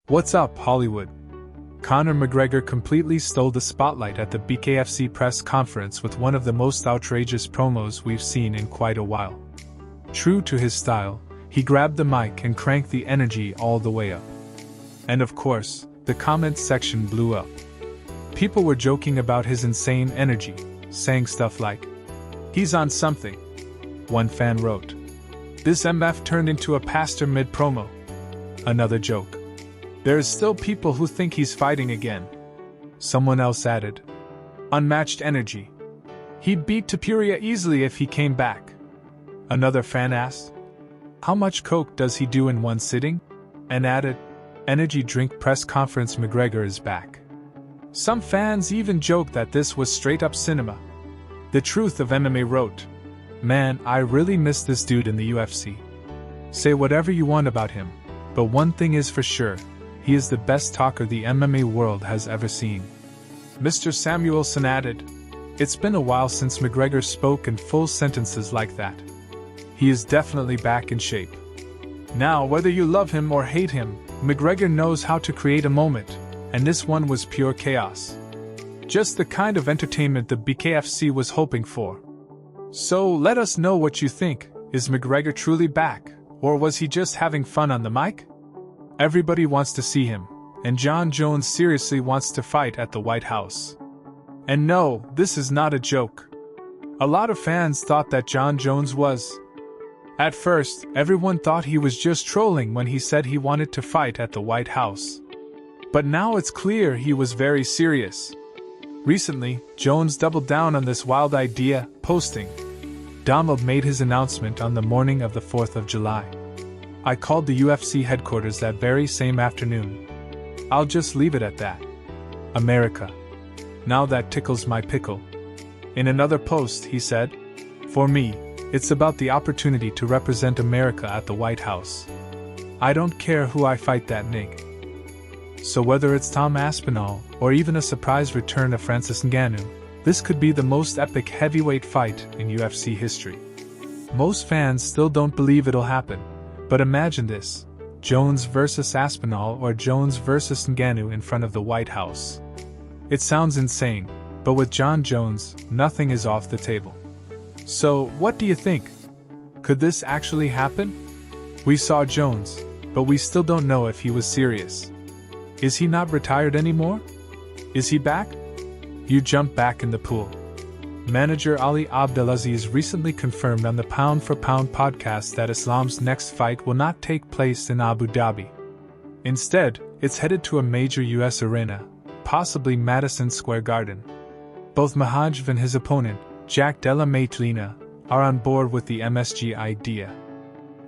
What's up, Hollywood? Conor McGregor completely stole the spotlight at the BKFC press conference with one of the most outrageous promos we've seen in quite a while. True to his style, he grabbed the mic and cranked the energy all the way up. And of course, the comments section blew up. People were joking about his insane energy, saying stuff like, "He's on something." One fan wrote, "This MF turned into a pastor mid-promo." Another joke, "There's still people who think he's fighting again." Someone else added, "Unmatched energy. He'd beat Topuria easily if he came back." Another fan asked, "How much coke does he do in one sitting?" and added, "Energy drink press conference, McGregor is back." Some fans even joked that this was straight-up cinema. The Truth of MMA wrote, "Man, I really miss this dude in the UFC. Say whatever you want about him, but one thing is for sure, he is the best talker the MMA world has ever seen." Mr. Samuelson added, "It's been a while since McGregor spoke in full sentences like that. He is definitely back in shape. Now, whether you love him or hate him, McGregor knows how to create a moment, and this one was pure chaos. Just the kind of entertainment the BKFC was hoping for. So let us know what you think. Is McGregor truly back, or was he just having fun on the mic? Everybody wants to see him, and Jon Jones seriously wants to fight at the White House. And no, this is not a joke. A lot of fans thought that Jon Jones was. At first, everyone thought he was just trolling when he said he wanted to fight at the White House. But now it's clear he was very serious. Recently, Jones doubled down on this wild idea, posting, "Donald made his announcement on the morning of the 4th of July. I called the UFC headquarters that very same afternoon. I'll just leave it at that. America. Now that tickles my pickle." In another post, he said, "For me, it's about the opportunity to represent America at the White House. I don't care who I fight that nig. So whether it's Tom Aspinall, or even a surprise return of Francis Ngannou, this could be the most epic heavyweight fight in UFC history." Most fans still don't believe it'll happen, but imagine this, Jones versus Aspinall or Jones versus Ngannou in front of the White House. It sounds insane, but with Jon Jones, nothing is off the table. So, what do you think? Could this actually happen? We saw Jones, but we still don't know if he was serious. Is he not retired anymore? Is he back? You jump back in the pool. Manager Ali Abdelaziz recently confirmed on the Pound for Pound podcast that Islam's next fight will not take place in Abu Dhabi. Instead, it's headed to a major US arena, possibly Madison Square Garden. Both Makhachev and his opponent, Jack Della Maddalena, are on board with the MSG idea.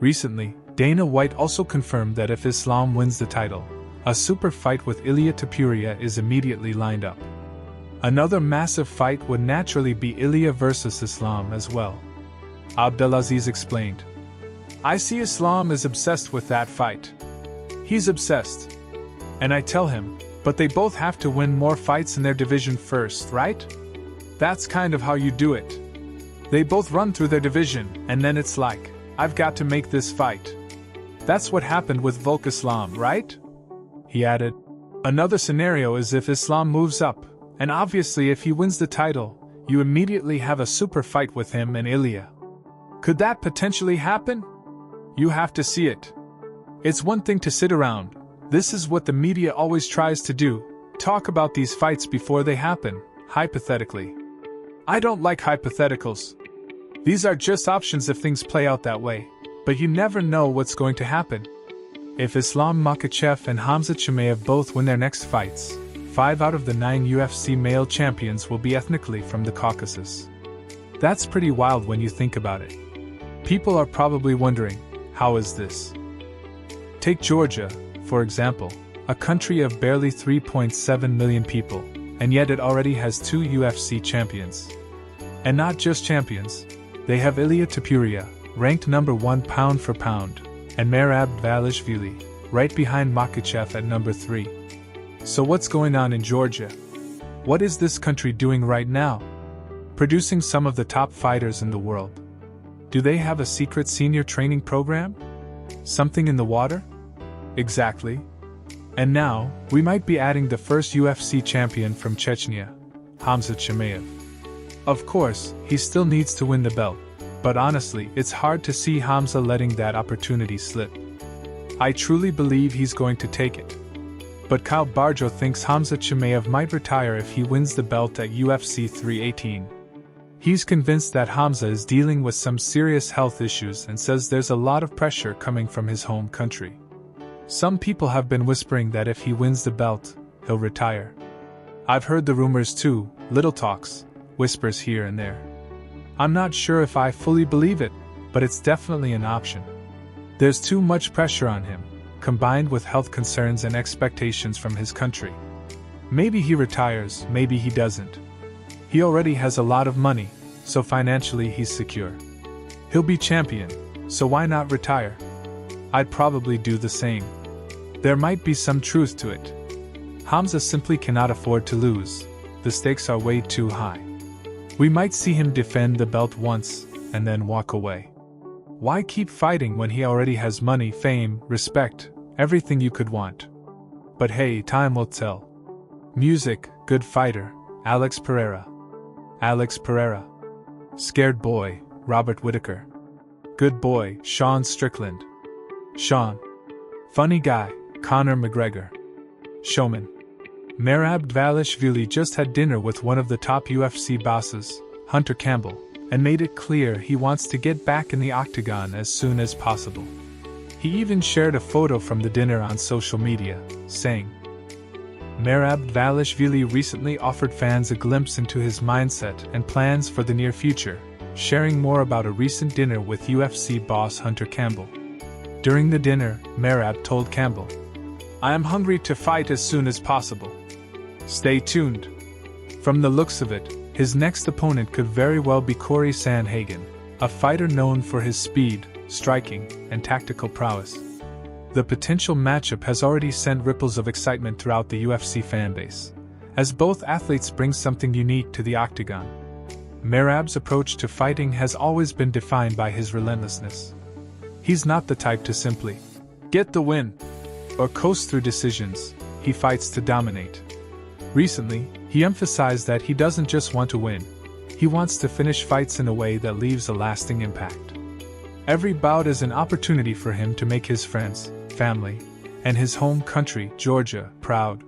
Recently, Dana White also confirmed that if Islam wins the title, a super fight with Ilia Topuria is immediately lined up. Another massive fight would naturally be Ilia versus Islam as well. Abdelaziz explained, "I see Islam is obsessed with that fight. He's obsessed. And I tell him, but they both have to win more fights in their division first, right? That's kind of how you do it. They both run through their division, and then it's like, I've got to make this fight. That's what happened with Volk Islam, right?" He added, "Another scenario is if Islam moves up, and obviously if he wins the title, you immediately have a super fight with him and Ilia. Could that potentially happen? You have to see it. It's one thing to sit around. This is what the media always tries to do, talk about these fights before they happen, hypothetically. I don't like hypotheticals. These are just options if things play out that way, but you never know what's going to happen. If Islam Makhachev and Khamzat Chimaev both win their next fights, 5 out of the 9 UFC male champions will be ethnically from the Caucasus. That's pretty wild when you think about it. People are probably wondering, how is this? Take Georgia, for example, a country of barely 3.7 million people, and yet it already has 2 UFC champions. And not just champions, they have Ilia Topuria, ranked number 1 pound for pound, and Merab Dvalishvili, right behind Makhachev at number 3. So what's going on in Georgia? What is this country doing right now? Producing some of the top fighters in the world. Do they have a secret senior training program? Something in the water? Exactly. And now, we might be adding the first UFC champion from Chechnya, Khamzat Chimaev. Of course, he still needs to win the belt, but honestly, it's hard to see Khamzat letting that opportunity slip. I truly believe he's going to take it. But Kyle Barjo thinks Khamzat Chimaev might retire if he wins the belt at UFC 318. He's convinced that Khamzat is dealing with some serious health issues and says there's a lot of pressure coming from his home country. Some people have been whispering that if he wins the belt, he'll retire. I've heard the rumors too, little talks, whispers here and there. I'm not sure if I fully believe it, but it's definitely an option. There's too much pressure on him, combined with health concerns and expectations from his country. Maybe he retires, maybe he doesn't. He already has a lot of money, so financially he's secure. He'll be champion, so why not retire? I'd probably do the same. There might be some truth to it. Khamzat simply cannot afford to lose. The stakes are way too high. We might see him defend the belt once, and then walk away. Why keep fighting when he already has money, fame, respect, everything you could want? But hey, time will tell. Music, good fighter, Alex Pereira. Alex Pereira. Scared boy, Robert Whittaker. Good boy, Sean Strickland. Sean. Funny guy, Conor McGregor. Showman. Merab Dvalishvili just had dinner with one of the top UFC bosses, Hunter Campbell, and made it clear he wants to get back in the octagon as soon as possible. He even shared a photo from the dinner on social media, saying, Merab Dvalishvili recently offered fans a glimpse into his mindset and plans for the near future, sharing more about a recent dinner with UFC boss Hunter Campbell. During the dinner, Merab told Campbell, I am hungry to fight as soon as possible. Stay tuned. From the looks of it, his next opponent could very well be Cory Sandhagen, a fighter known for his speed, striking, and tactical prowess. The potential matchup has already sent ripples of excitement throughout the UFC fanbase, as both athletes bring something unique to the octagon. Merab's approach to fighting has always been defined by his relentlessness. He's not the type to simply get the win or coast through decisions. He fights to dominate. Recently, he emphasized that he doesn't just want to win, he wants to finish fights in a way that leaves a lasting impact. Every bout is an opportunity for him to make his friends, family, and his home country, Georgia, proud.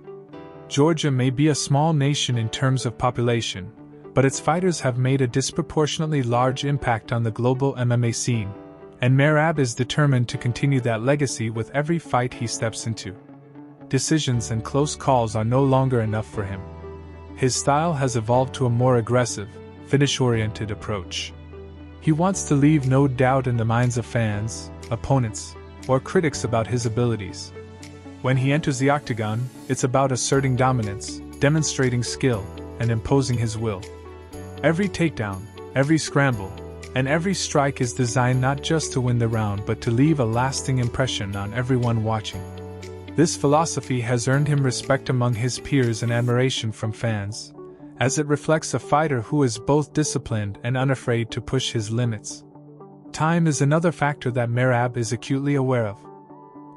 Georgia may be a small nation in terms of population, but its fighters have made a disproportionately large impact on the global MMA scene, and Merab is determined to continue that legacy with every fight he steps into. Decisions and close calls are no longer enough for him. His style has evolved to a more aggressive, finish-oriented approach. He wants to leave no doubt in the minds of fans, opponents, or critics about his abilities. When he enters the octagon, it's about asserting dominance, demonstrating skill, and imposing his will. Every takedown, every scramble, and every strike is designed not just to win the round but to leave a lasting impression on everyone watching. This philosophy has earned him respect among his peers and admiration from fans, as it reflects a fighter who is both disciplined and unafraid to push his limits. Time is another factor that Merab is acutely aware of.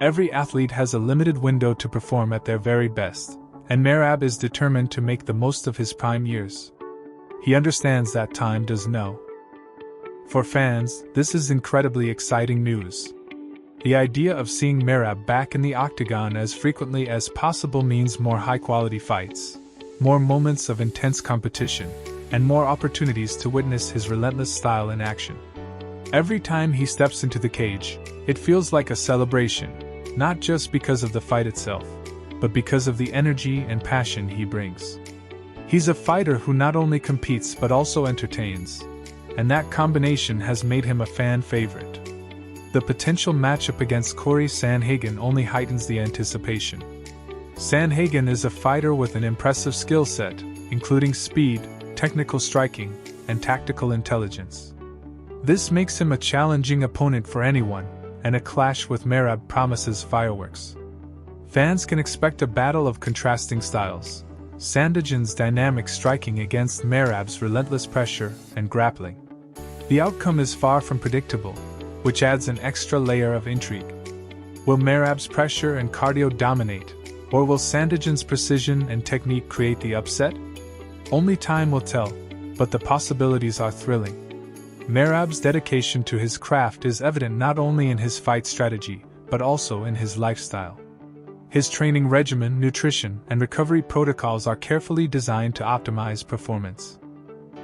Every athlete has a limited window to perform at their very best, and Merab is determined to make the most of his prime years. He understands that time does know. For fans, this is incredibly exciting news. The idea of seeing Merab back in the octagon as frequently as possible means more high-quality fights, more moments of intense competition, and more opportunities to witness his relentless style in action. Every time he steps into the cage, it feels like a celebration, not just because of the fight itself, but because of the energy and passion he brings. He's a fighter who not only competes but also entertains, and that combination has made him a fan favorite. The potential matchup against Cory Sandhagen only heightens the anticipation. Sandhagen is a fighter with an impressive skill set, including speed, technical striking, and tactical intelligence. This makes him a challenging opponent for anyone, and a clash with Merab promises fireworks. Fans can expect a battle of contrasting styles, Sandhagen's dynamic striking against Merab's relentless pressure and grappling. The outcome is far from predictable, which adds an extra layer of intrigue. Will Merab's pressure and cardio dominate, Or will Sandhagen's precision and technique create the upset? Only time will tell, but the possibilities are thrilling. Merab's dedication to his craft is evident not only in his fight strategy, but also in his lifestyle. His training regimen, nutrition, and recovery protocols are carefully designed to optimize performance.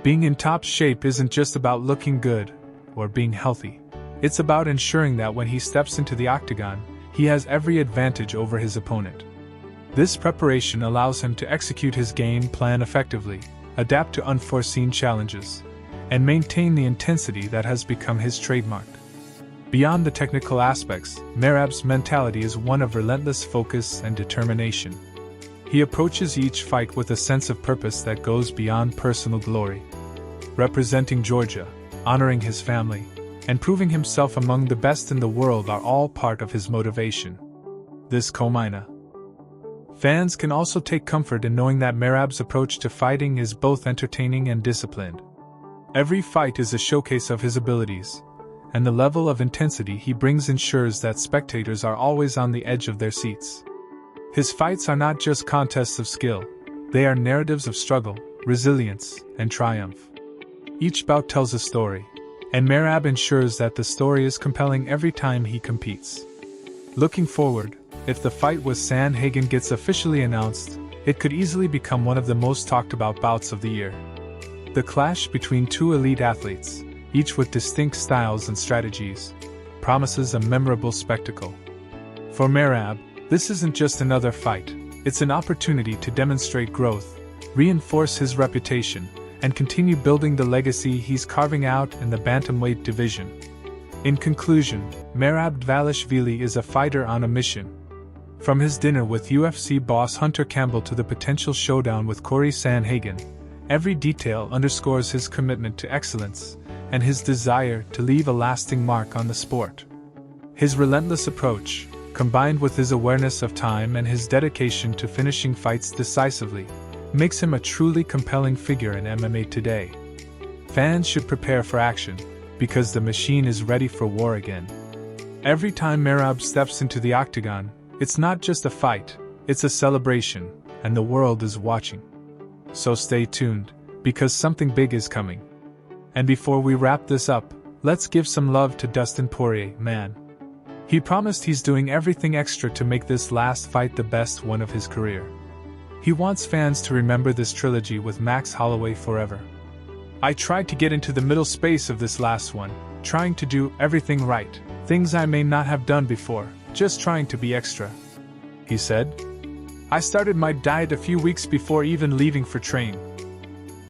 Being in top shape isn't just about looking good or being healthy. It's about ensuring that when he steps into the octagon, he has every advantage over his opponent. This preparation allows him to execute his game plan effectively, adapt to unforeseen challenges, and maintain the intensity that has become his trademark. Beyond the technical aspects, Merab's mentality is one of relentless focus and determination. He approaches each fight with a sense of purpose that goes beyond personal glory. Representing Georgia, honoring his family, and proving himself among the best in the world are all part of his motivation. This Komina. Fans can also take comfort in knowing that Merab's approach to fighting is both entertaining and disciplined. Every fight is a showcase of his abilities, and the level of intensity he brings ensures that spectators are always on the edge of their seats. His fights are not just contests of skill, they are narratives of struggle, resilience, and triumph. Each bout tells a story, and Merab ensures that the story is compelling every time he competes. Looking forward, if the fight with Sandhagen gets officially announced, it could easily become one of the most talked about bouts of the year. The clash between two elite athletes, each with distinct styles and strategies, promises a memorable spectacle. For Merab, this isn't just another fight, it's an opportunity to demonstrate growth, reinforce his reputation, and continue building the legacy he's carving out in the bantamweight division. In conclusion, Merab Dvalishvili is a fighter on a mission. From his dinner with UFC boss Hunter Campbell to the potential showdown with Cory Sandhagen, every detail underscores his commitment to excellence and his desire to leave a lasting mark on the sport. His relentless approach, combined with his awareness of time and his dedication to finishing fights decisively, makes him a truly compelling figure in MMA today. Fans should prepare for action, because the machine is ready for war again. Every time Merab steps into the octagon, it's not just a fight, it's a celebration, and the world is watching. So stay tuned, because something big is coming. And before we wrap this up, let's give some love to Dustin Poirier, man. He promised he's doing everything extra to make this last fight the best one of his career. He wants fans to remember this trilogy with Max Holloway forever. I tried to get into the middle space of this last one, trying to do everything right, things I may not have done before, just trying to be extra, he said. I started my diet a few weeks before even leaving for training.